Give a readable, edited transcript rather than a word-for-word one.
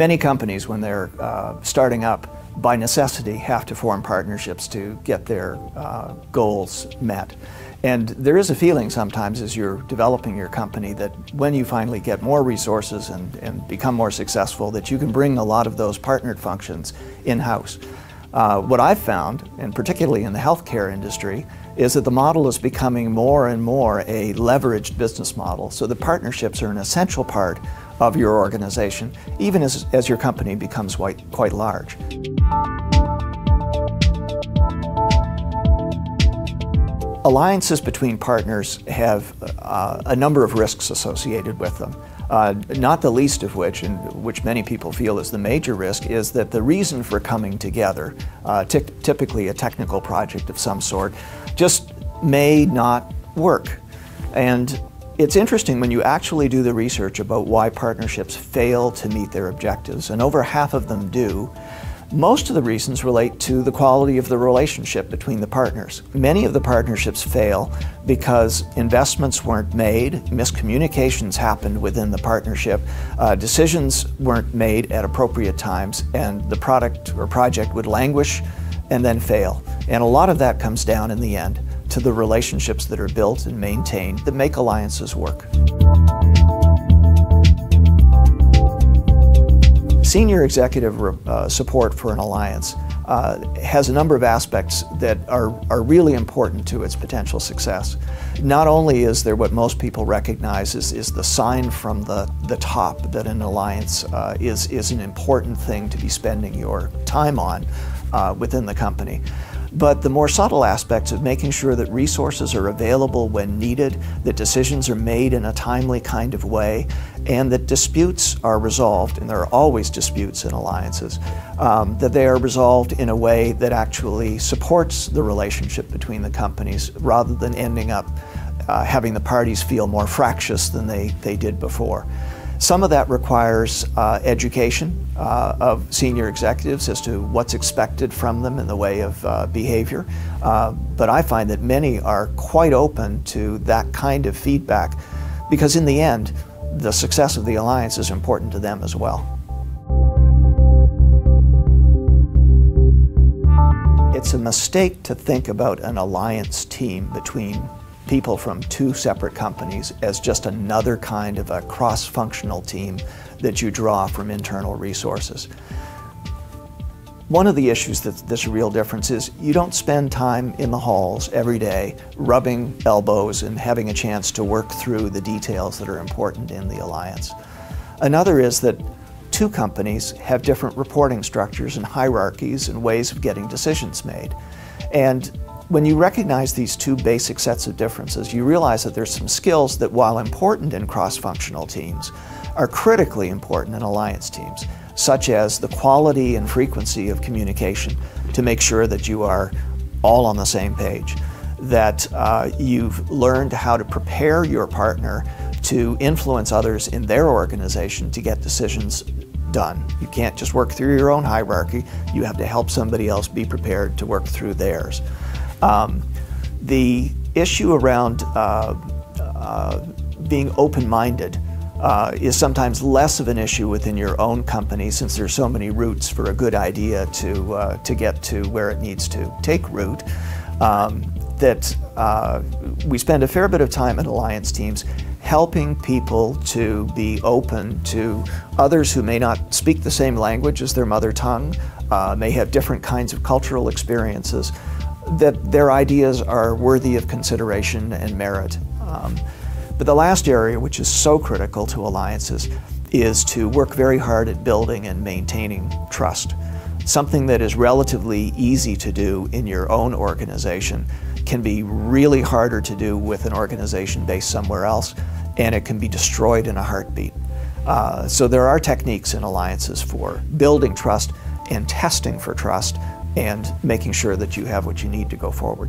Many companies, when they're starting up, by necessity have to form partnerships to get their goals met. And there is a feeling sometimes as you're developing your company that when you finally get more resources and become more successful, that you can bring a lot of those partnered functions in-house. What I've found, and particularly in the healthcare industry, is that the model is becoming more and more a leveraged business model. So the partnerships are an essential part of your organization, even as your company becomes quite large. Alliances between partners have a number of risks associated with them. Not the least of which, and which many people feel is the major risk, is that the reason for coming together, typically a technical project of some sort, just may not work. And it's interesting when you actually do the research about why partnerships fail to meet their objectives, and over half of them do. Most of the reasons relate to the quality of the relationship between the partners. Many of the partnerships fail because investments weren't made, miscommunications happened within the partnership, decisions weren't made at appropriate times, and the product or project would languish and then fail. And a lot of that comes down in the end to the relationships that are built and maintained that make alliances work. Senior executive support for an alliance has a number of aspects that are really important to its potential success. Not only is there what most people recognize is the sign from the top that an alliance is an important thing to be spending your time on within the company, but the more subtle aspects of making sure that resources are available when needed, that decisions are made in a timely kind of way, and that disputes are resolved, and there are always disputes in alliances, that they are resolved in a way that actually supports the relationship between the companies rather than ending up having the parties feel more fractious than they did before. Some of that requires education of senior executives as to what's expected from them in the way of behavior. But I find that many are quite open to that kind of feedback because in the end, the success of the alliance is important to them as well. It's a mistake to think about an alliance team between people from two separate companies as just another kind of a cross-functional team that you draw from internal resources. One of the issues that's a real difference is you don't spend time in the halls every day rubbing elbows and having a chance to work through the details that are important in the alliance. Another is that two companies have different reporting structures and hierarchies and ways of getting decisions made. And when you recognize these two basic sets of differences, you realize that there's some skills that, while important in cross-functional teams, are critically important in alliance teams, such as the quality and frequency of communication to make sure that you are all on the same page, that you've learned how to prepare your partner to influence others in their organization to get decisions done. You can't just work through your own hierarchy, you have to help somebody else be prepared to work through theirs. The issue around being open-minded is sometimes less of an issue within your own company, since there's so many routes for a good idea to get to where it needs to take root, that we spend a fair bit of time in alliance teams helping people to be open to others who may not speak the same language as their mother tongue, may have different kinds of cultural experiences, that their ideas are worthy of consideration and merit. But the last area, which is so critical to alliances, is to work very hard at building and maintaining trust. Something that is relatively easy to do in your own organization can be really harder to do with an organization based somewhere else, and it can be destroyed in a heartbeat. So there are techniques in alliances for building trust and testing for trust and making sure that you have what you need to go forward.